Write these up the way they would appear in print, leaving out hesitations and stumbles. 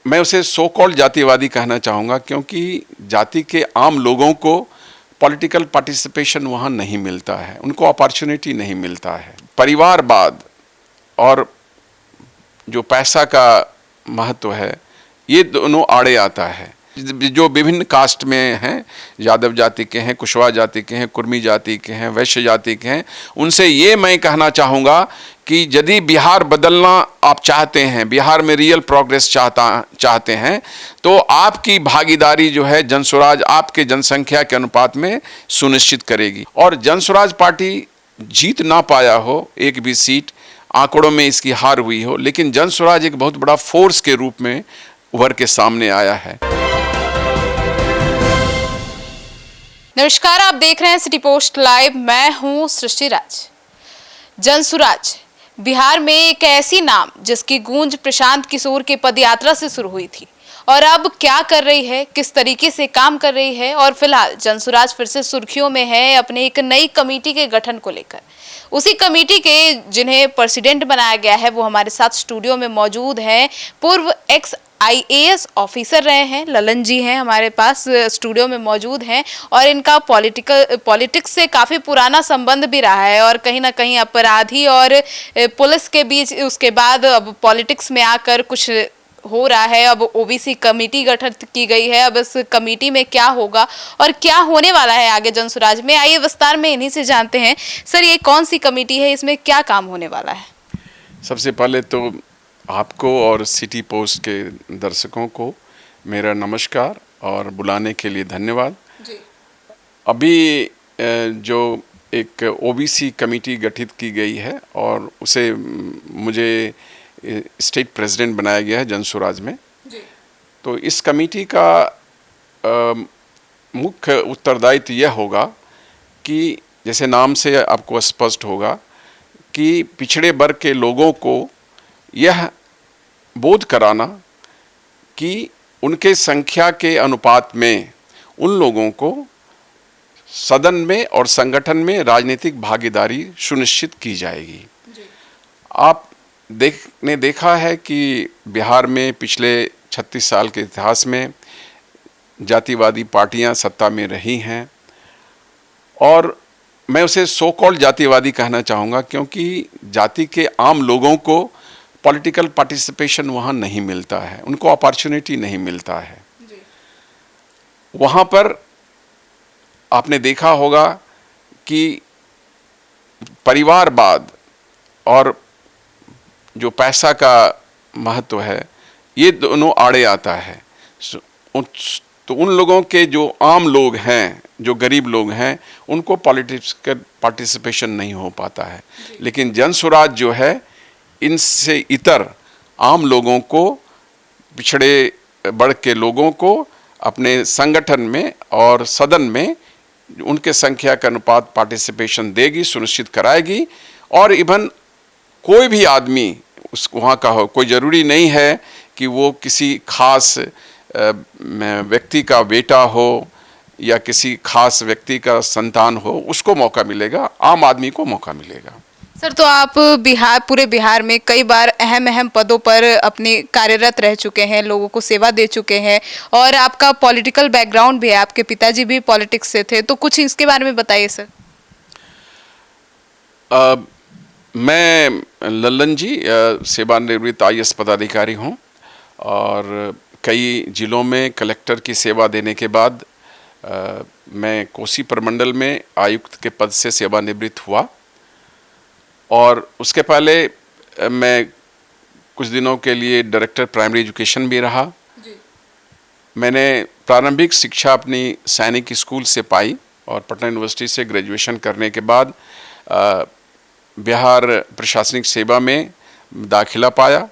मैं उसे so called जातिवादी कहना चाहूँगा, क्योंकि जाति के आम लोगों को पॉलिटिकल पार्टिसिपेशन वहाँ नहीं मिलता है, उनको अपॉर्चुनिटी नहीं मिलता है। परिवारवाद और जो पैसा का महत्व है, ये दोनों आड़े आता है। जो विभिन्न कास्ट में हैं, यादव जाति के हैं, कुशवाहा जाति के हैं, कुर्मी जाति के हैं, वैश्य जाति के हैं, उनसे ये मैं कहना चाहूँगा कि यदि बिहार बदलना आप चाहते हैं, बिहार में रियल प्रोग्रेस चाहते हैं, तो आपकी भागीदारी जो है जनसुराज आपके जनसंख्या के अनुपात में सुनिश्चित करेगी। और जनसुराज पार्टी जीत ना पाया हो एक भी सीट, आंकड़ों में इसकी हार हुई हो, लेकिन जनसुराज एक बहुत बड़ा फोर्स के रूप में उभर के सामने आया है। नमस्कार, आप देख रहे हैं सिटी पोस्ट लाइव। मैं हूं सृष्टि राज। जनसुराज बिहार में एक ऐसी नाम जिसकी गूंज प्रशांत किशोर के पदयात्रा से शुरू हुई थी और अब क्या कर रही है, किस तरीके से काम कर रही है, और फिलहाल जनसुराज फिर से सुर्खियों में है अपने एक नई कमेटी के गठन को लेकर। उसी कमेटी के जिन्हें प्रेसिडेंट बनाया गया है वो हमारे साथ स्टूडियो में मौजूद हैं। पूर्व एक्स IAS ऑफिसर रहे हैं ललन जी हैं हमारे पास स्टूडियो में मौजूद हैं, और इनका पॉलिटिक्स से काफ़ी पुराना संबंध भी रहा है, और कहीं ना कहीं अपराधी और पुलिस के बीच उसके बाद अब पॉलिटिक्स में आकर कुछ हो रहा है। अब OBC कमेटी गठित की गई है। अब इस कमेटी में क्या होगा और क्या होने वाला है आगे जनसुराज में, आइए विस्तार में इन्हीं से जानते हैं। सर, ये कौन सी कमेटी है, इसमें क्या काम होने वाला है? सबसे पहले तो आपको और सिटी पोस्ट के दर्शकों को मेरा नमस्कार और बुलाने के लिए धन्यवाद जी। अभी जो एक OBC कमेटी गठित की गई है और उसे मुझे स्टेट प्रेसिडेंट बनाया गया है जनसुराज में जी। तो इस कमेटी का मुख्य उत्तरदायित्व यह होगा कि जैसे नाम से आपको स्पष्ट होगा कि पिछड़े वर्ग के लोगों को यह बोध कराना कि उनके संख्या के अनुपात में उन लोगों को सदन में और संगठन में राजनीतिक भागीदारी सुनिश्चित की जाएगी। आप देखा है कि बिहार में पिछले 36 साल के इतिहास में जातिवादी पार्टियां सत्ता में रही हैं, और मैं उसे सो कॉल्ड जातिवादी कहना चाहूँगा, क्योंकि जाति के आम लोगों को पॉलिटिकल पार्टिसिपेशन वहाँ नहीं मिलता है, उनको अपॉर्चुनिटी नहीं मिलता है। वहाँ पर आपने देखा होगा कि परिवारवाद और जो पैसा का महत्व है, ये दोनों आड़े आता है। तो उन लोगों के जो आम लोग हैं, जो गरीब लोग हैं, उनको पॉलिटिक्स का पार्टिसिपेशन नहीं हो पाता है। लेकिन जनसुराज जो है इनसे इतर आम लोगों को, पिछड़े वर्ग के लोगों को अपने संगठन में और सदन में उनके संख्या के अनुपात पार्टिसिपेशन देगी, सुनिश्चित कराएगी। और इवन कोई भी आदमी उस वहाँ का हो, कोई ज़रूरी नहीं है कि वो किसी खास व्यक्ति का बेटा हो या किसी खास व्यक्ति का संतान हो, उसको मौका मिलेगा, आम आदमी को मौका मिलेगा। सर, तो आप पूरे बिहार में कई बार अहम पदों पर अपने कार्यरत रह चुके हैं, लोगों को सेवा दे चुके हैं, और आपका पॉलिटिकल बैकग्राउंड भी है, आपके पिताजी भी पॉलिटिक्स से थे, तो कुछ इसके बारे में बताइए सर। मैं लल्लन जी सेवानिवृत्त IAS पदाधिकारी हूँ, और कई जिलों में कलेक्टर की सेवा देने के बाद मैं कोसी प्रमंडल में आयुक्त के पद से सेवानिवृत्त हुआ, और उसके पहले मैं कुछ दिनों के लिए डायरेक्टर प्राइमरी एजुकेशन भी रहा जी। मैंने प्रारंभिक शिक्षा अपनी सैनिक स्कूल से पाई और पटना यूनिवर्सिटी से ग्रेजुएशन करने के बाद बिहार प्रशासनिक सेवा में दाखिला पाया,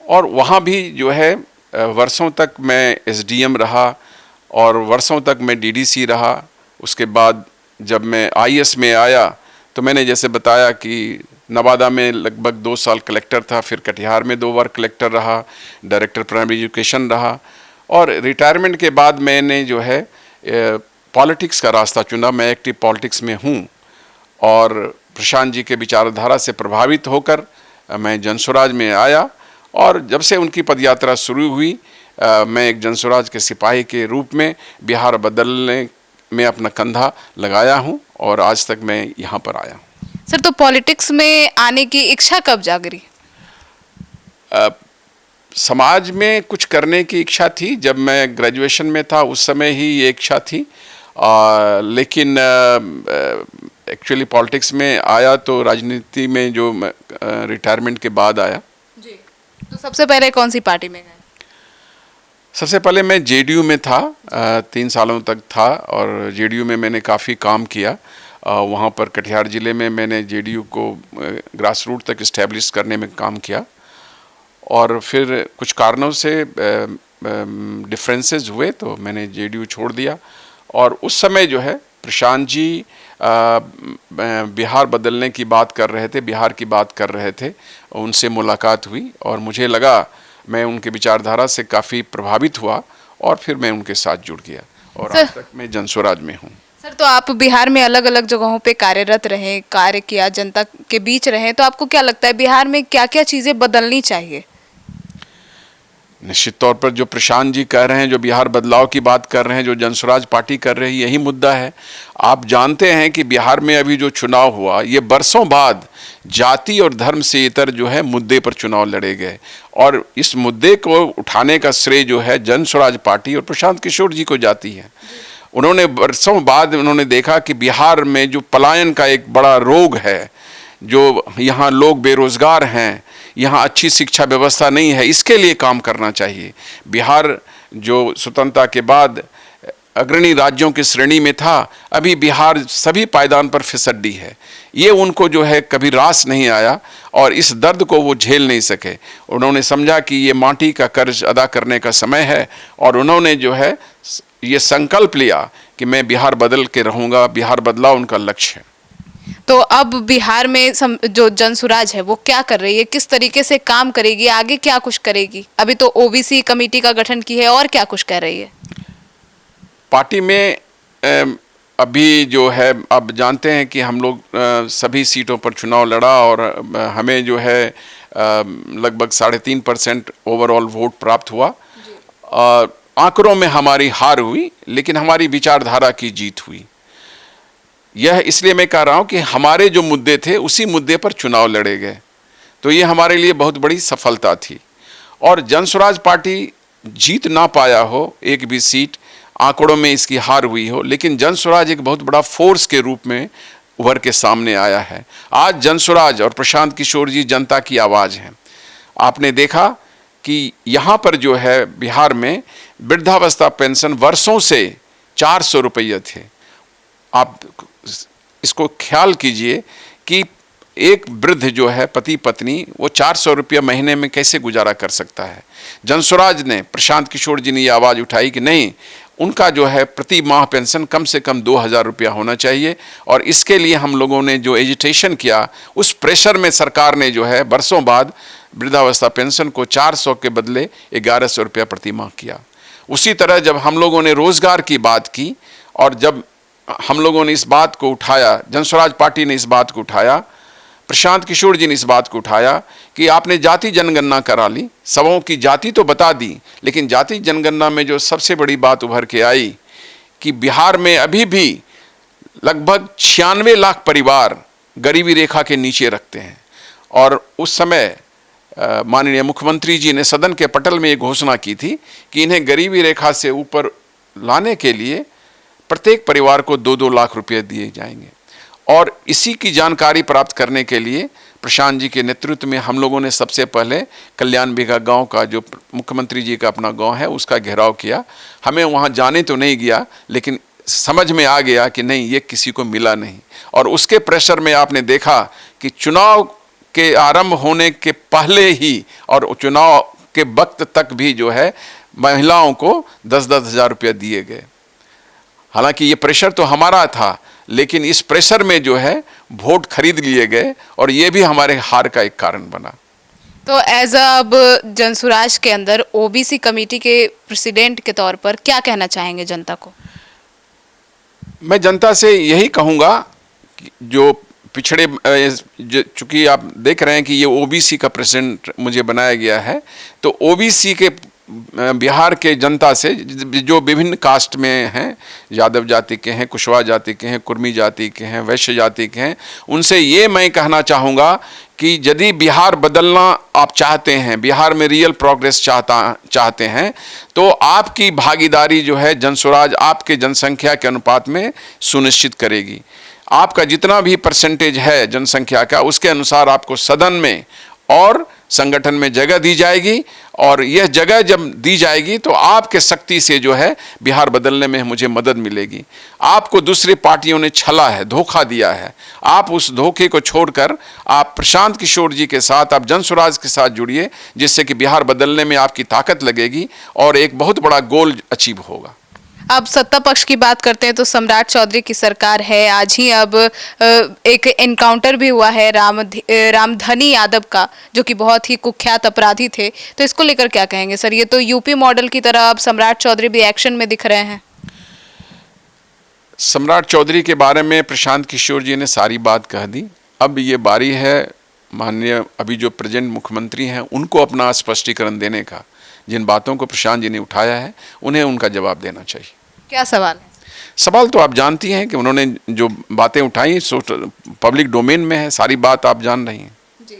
और वहाँ भी जो है वर्षों तक मैं SDM रहा और वर्षों तक मैं DDC रहा। उसके बाद जब मैं IAS में आया तो मैंने जैसे बताया कि नवादा में लगभग 2 साल कलेक्टर था, फिर कटिहार में 2 बार कलेक्टर रहा, डायरेक्टर प्राइमरी एजुकेशन रहा, और रिटायरमेंट के बाद मैंने जो है पॉलिटिक्स का रास्ता चुना। मैं एक्टिव पॉलिटिक्स में हूँ, और प्रशांत जी के विचारधारा से प्रभावित होकर मैं जनसुराज में आया, और जब से उनकी पदयात्रा शुरू हुई मैं एक जनसुराज के सिपाही के रूप में बिहार बदलने में अपना कंधा लगाया हूं और आज तक मैं यहाँ पर आया हूँ। सर, तो पॉलिटिक्स में आने की इच्छा कब जागरी? समाज में कुछ करने की इच्छा थी। जब मैं ग्रेजुएशन में था उस समय ही ये इच्छा थी, लेकिन एक्चुअली पॉलिटिक्स में आया तो राजनीति में जो रिटायरमेंट के बाद आया। जी। तो सबसे पहले कौन सी पार्टी में गए? सबसे पहले मैं जेडीयू में था, 3 सालों तक था और जेडीयू में मैंने काफ़ी काम किया। वहाँ पर कटिहार ज़िले में मैंने जेडीयू को ग्रास रूट तक इस्टेब्लिश करने में काम किया और फिर कुछ कारणों से डिफरेंसेस हुए तो मैंने जेडीयू छोड़ दिया। और उस समय जो है प्रशांत जी बिहार बदलने की बात कर रहे थे, बिहार की बात कर रहे थे, उनसे मुलाकात हुई और मुझे लगा, मैं उनके विचारधारा से काफ़ी प्रभावित हुआ और फिर मैं उनके साथ जुड़ गया और आज तक मैं जनसुराज में हूँ। सर, तो आप बिहार में अलग अलग जगहों पे कार्यरत रहे, कार्य किया, जनता के बीच रहे, तो आपको क्या लगता है बिहार में क्या क्या चीज़ें बदलनी चाहिए? निश्चित तौर पर जो प्रशांत जी कह रहे हैं, जो बिहार बदलाव की बात कर रहे हैं, जो जनसुराज पार्टी कर रही है, यही मुद्दा है। आप जानते हैं कि बिहार में अभी जो चुनाव हुआ, ये बरसों बाद जाति और धर्म से इतर जो है मुद्दे पर चुनाव लड़े गए और इस मुद्दे को उठाने का श्रेय जो है जनसुराज पार्टी और प्रशांत किशोर जी को जाती है। उन्होंने बरसों बाद उन्होंने देखा कि बिहार में जो पलायन का एक बड़ा रोग है, जो यहाँ लोग बेरोजगार हैं, यहाँ अच्छी शिक्षा व्यवस्था नहीं है, इसके लिए काम करना चाहिए। बिहार जो स्वतंत्रता के बाद अग्रणी राज्यों की श्रेणी में था, अभी बिहार सभी पायदान पर फिसड्डी है। ये उनको जो है कभी रास नहीं आया और इस दर्द को वो झेल नहीं सके। उन्होंने समझा कि ये माटी का कर्ज अदा करने का समय है और उन्होंने जो है ये संकल्प लिया कि मैं बिहार बदल के रहूँगा। बिहार बदलाव उनका लक्ष्य है। तो अब बिहार में जो जनसुराज है वो क्या कर रही है, किस तरीके से काम करेगी, आगे क्या कुछ करेगी? अभी तो ओबीसी कमेटी का गठन की है और क्या कुछ कर रही है? पार्टी में अभी जो है, आप जानते हैं कि हम लोग सभी सीटों पर चुनाव लड़ा और हमें जो है लगभग 3.5% ओवरऑल वोट प्राप्त हुआ। आंकड़ों में हमारी हार हुई लेकिन हमारी विचारधारा की जीत हुई। यह इसलिए मैं कह रहा हूं कि हमारे जो मुद्दे थे उसी मुद्दे पर चुनाव लड़े गए, तो ये हमारे लिए बहुत बड़ी सफलता थी। और जनसुराज पार्टी जीत ना पाया हो एक भी सीट, आंकड़ों में इसकी हार हुई हो, लेकिन जनसुराज एक बहुत बड़ा फोर्स के रूप में उभर के सामने आया है। आज जनसुराज और प्रशांत किशोर जी जनता की आवाज़ हैं। आपने देखा कि यहाँ पर जो है बिहार में वृद्धावस्था पेंशन वर्षों से 400 रुपये थे। आप इसको ख्याल कीजिए कि एक वृद्ध जो है पति पत्नी, वो 400 रुपया महीने में कैसे गुजारा कर सकता है। जनसुराज ने, प्रशांत किशोर जी ने ये आवाज़ उठाई कि नहीं, उनका जो है प्रति माह पेंशन कम से कम 2000 रुपया होना चाहिए और इसके लिए हम लोगों ने जो एजिटेशन किया, उस प्रेशर में सरकार ने जो है बरसों बाद वृद्धावस्था पेंशन को 400 के बदले 1100 रुपया प्रति माह किया। उसी तरह जब हम लोगों ने रोजगार की बात की और जब हम लोगों ने इस बात को उठाया, जनसुराज पार्टी ने इस बात को उठाया, प्रशांत किशोर जी ने इस बात को उठाया कि आपने जाति जनगणना करा ली, सबों की जाति तो बता दी, लेकिन जाति जनगणना में जो सबसे बड़ी बात उभर के आई कि बिहार में अभी भी लगभग 96 लाख परिवार गरीबी रेखा के नीचे रखते हैं। और उस समय माननीय मुख्यमंत्री जी ने सदन के पटल में ये घोषणा की थी कि इन्हें गरीबी रेखा से ऊपर लाने के लिए प्रत्येक परिवार को 2-2 लाख रुपए दिए जाएंगे। और इसी की जानकारी प्राप्त करने के लिए प्रशांत जी के नेतृत्व में हम लोगों ने सबसे पहले कल्याण बिघा गांव का, जो मुख्यमंत्री जी का अपना गांव है, उसका घेराव किया। हमें वहां जाने तो नहीं गया, लेकिन समझ में आ गया कि नहीं, ये किसी को मिला नहीं। और उसके प्रेशर में आपने देखा कि चुनाव के आरंभ होने के पहले ही और चुनाव के वक्त तक भी जो है महिलाओं को 10-10 हज़ार रुपया दिए गए। हालांकि ये प्रेशर तो हमारा था, लेकिन इस प्रेशर में जो है वोट खरीद लिए गए और ये भी हमारे हार का एक कारण बना। तो एज अब जनसुराज के अंदर ओबीसी कमेटी के प्रेसिडेंट के तौर पर क्या कहना चाहेंगे जनता को? मैं जनता से यही कहूँगा कि जो पिछड़े चूंकि आप देख रहे हैं कि ये ओबीसी का प्रेसिडेंट मुझे बनाया गया है, तो ओबीसी के बिहार के जनता से जो विभिन्न कास्ट में हैं, यादव जाति के हैं, कुशवाहा जाति के हैं, कुर्मी जाति के हैं, वैश्य जाति के हैं, उनसे ये मैं कहना चाहूँगा कि यदि बिहार बदलना आप चाहते हैं, बिहार में रियल प्रोग्रेस चाहते हैं, तो आपकी भागीदारी जो है जनसुराज आपके जनसंख्या के अनुपात में सुनिश्चित करेगी। आपका जितना भी परसेंटेज है जनसंख्या का, उसके अनुसार आपको सदन में और संगठन में जगह दी जाएगी, और यह जगह जब दी जाएगी तो आपके शक्ति से जो है बिहार बदलने में मुझे मदद मिलेगी। आपको दूसरी पार्टियों ने छला है, धोखा दिया है, आप उस धोखे को छोड़कर आप प्रशांत किशोर जी के साथ, आप जनसुराज के साथ जुड़िए, जिससे कि बिहार बदलने में आपकी ताकत लगेगी और एक बहुत बड़ा गोल अचीव होगा। अब सत्ता पक्ष की बात करते हैं तो सम्राट चौधरी की सरकार है। आज ही अब एक एनकाउंटर भी हुआ है रामधनी यादव का, जो कि बहुत ही कुख्यात अपराधी थे। तो इसको लेकर क्या कहेंगे सर? ये तो यूपी मॉडल की तरह अब सम्राट चौधरी भी एक्शन में दिख रहे हैं। सम्राट चौधरी के बारे में प्रशांत किशोर जी ने सारी बात कह दी। अब ये बारी है माननीय अभी जो प्रेजेंट मुख्यमंत्री हैं उनको अपना स्पष्टीकरण देने का। जिन बातों को प्रशांत जी ने उठाया है उन्हें उनका जवाब देना चाहिए। क्या सवाल है? सवाल तो आप जानती हैं कि उन्होंने जो बातें उठाई पब्लिक डोमेन में है, सारी बात आप जान रही हैं जी।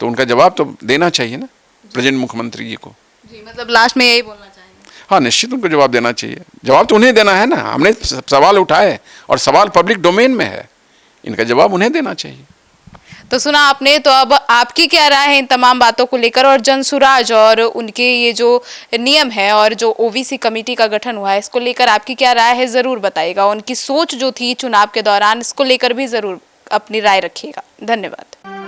तो उनका जवाब तो देना चाहिए ना प्रेजेंट मुख्यमंत्री जी को। जी, मतलब लास्ट में यही बोलना चाहेंगे? हाँ, निश्चित उनको जवाब देना चाहिए। जवाब तो उन्हें देना है ना, हमने सवाल उठाए और सवाल पब्लिक डोमेन में है, इनका जवाब उन्हें देना चाहिए। तो सुना आपने, तो अब आपकी क्या राय है इन तमाम बातों को लेकर, और जनसुराज और उनके ये जो नियम है और जो ओबीसी कमेटी का गठन हुआ है, इसको लेकर आपकी क्या राय है जरूर बताइएगा। उनकी सोच जो थी चुनाव के दौरान, इसको लेकर भी जरूर अपनी राय रखिएगा। धन्यवाद।